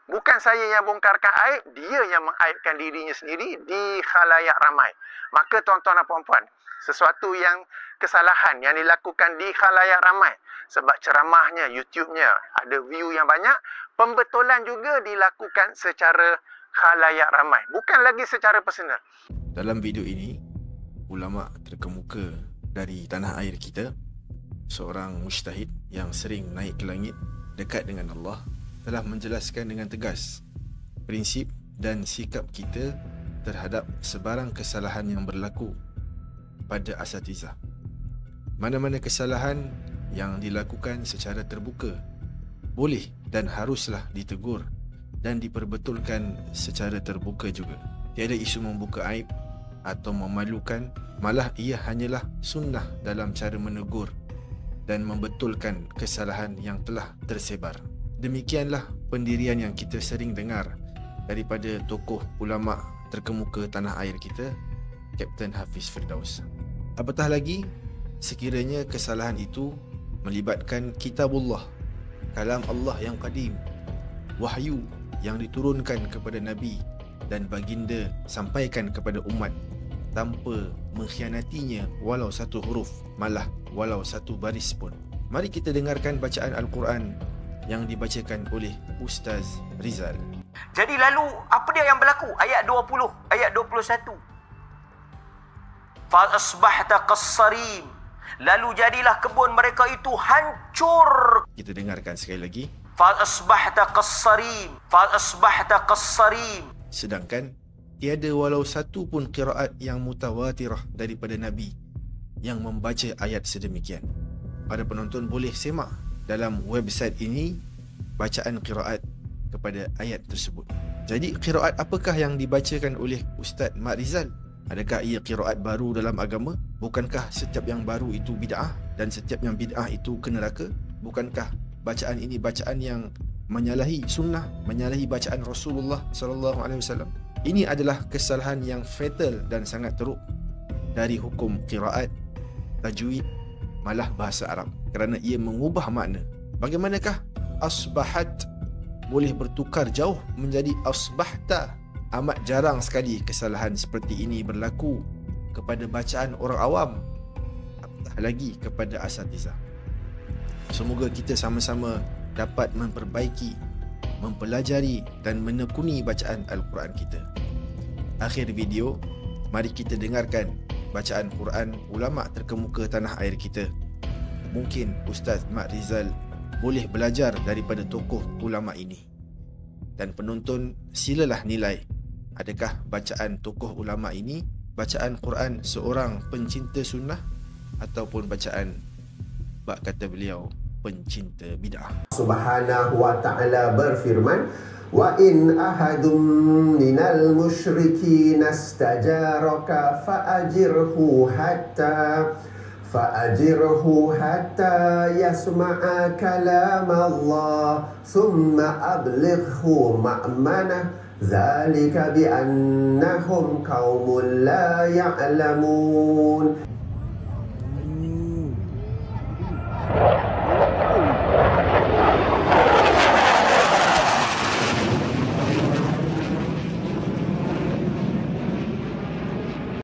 Bukan saya yang bongkarkan aib, dia yang mengaibkan dirinya sendiri di khalayak ramai. Maka tuan-tuan dan puan-puan, sesuatu yang kesalahan yang dilakukan di khalayak ramai, sebab ceramahnya, YouTube-nya ada view yang banyak, pembetulan juga dilakukan secara khalayak ramai, bukan lagi secara personal. Dalam video ini, ulama terkemuka dari tanah air kita, seorang mujtahid yang sering naik ke langit dekat dengan Allah, telah menjelaskan dengan tegas prinsip dan sikap kita terhadap sebarang kesalahan yang berlaku pada asatizah. Mana-mana kesalahan yang dilakukan secara terbuka boleh dan haruslah ditegur dan diperbetulkan secara terbuka juga. Tiada isu membuka aib atau memalukan, malah ia hanyalah sunnah dalam cara menegur dan membetulkan kesalahan yang telah tersebar. Demikianlah pendirian yang kita sering dengar daripada tokoh ulama terkemuka tanah air kita, Kapten Hafiz Firdaus. Apatah lagi sekiranya kesalahan itu melibatkan kitabullah, kalam Allah yang qadim, wahyu yang diturunkan kepada Nabi dan baginda sampaikan kepada umat tanpa mengkhianatinya walau satu huruf, malah walau satu baris pun. Mari kita dengarkan bacaan Al-Quran yang dibacakan oleh Ustaz Rizal. Jadi lalu apa dia yang berlaku? Ayat 20, ayat 21. Fa asbahta qassarim. Lalu jadilah kebun mereka itu hancur. Kita dengarkan sekali lagi. Fa asbahta qassarim. Fa asbahta qassarim. Sedangkan tiada walau satu pun qiraat yang mutawatirah daripada Nabi yang membaca ayat sedemikian. Para penonton boleh semak dalam website ini bacaan qiraat kepada ayat tersebut. Jadi qiraat apakah yang dibacakan oleh Ustaz Mat Rizal? Adakah ia qiraat baru dalam agama? Bukankah setiap yang baru itu bid'ah dan setiap yang bid'ah itu ke neraka? Bukankah bacaan ini bacaan yang menyalahi sunnah, menyalahi bacaan Rasulullah SAW? Ini adalah kesalahan yang fatal dan sangat teruk dari hukum qiraat, tajwid, malah bahasa Arab, kerana ia mengubah makna. Bagaimanakah asbahat boleh bertukar jauh menjadi asbahta? Amat jarang sekali kesalahan seperti ini berlaku kepada bacaan orang awam, apatah lagi kepada asatizah. Semoga kita sama-sama dapat memperbaiki, mempelajari dan menekuni bacaan Al-Quran kita. Akhir video, mari kita dengarkan bacaan Quran ulama terkemuka tanah air kita. Mungkin Ustaz Mat Rizal boleh belajar daripada tokoh ulama ini. Dan penonton silalah nilai, adakah bacaan tokoh ulama ini bacaan Quran seorang pencinta sunnah ataupun bacaan, bak kata beliau, pencinta bid'ah. Subhanahu wa ta'ala berfirman, wa in ahadum minal musyrikin istajaraka fa'ajirhu hatta yasma'a kalam Allah thumma ablighu ma'manah dzalika bi'annahum qaumun la ya'lamun.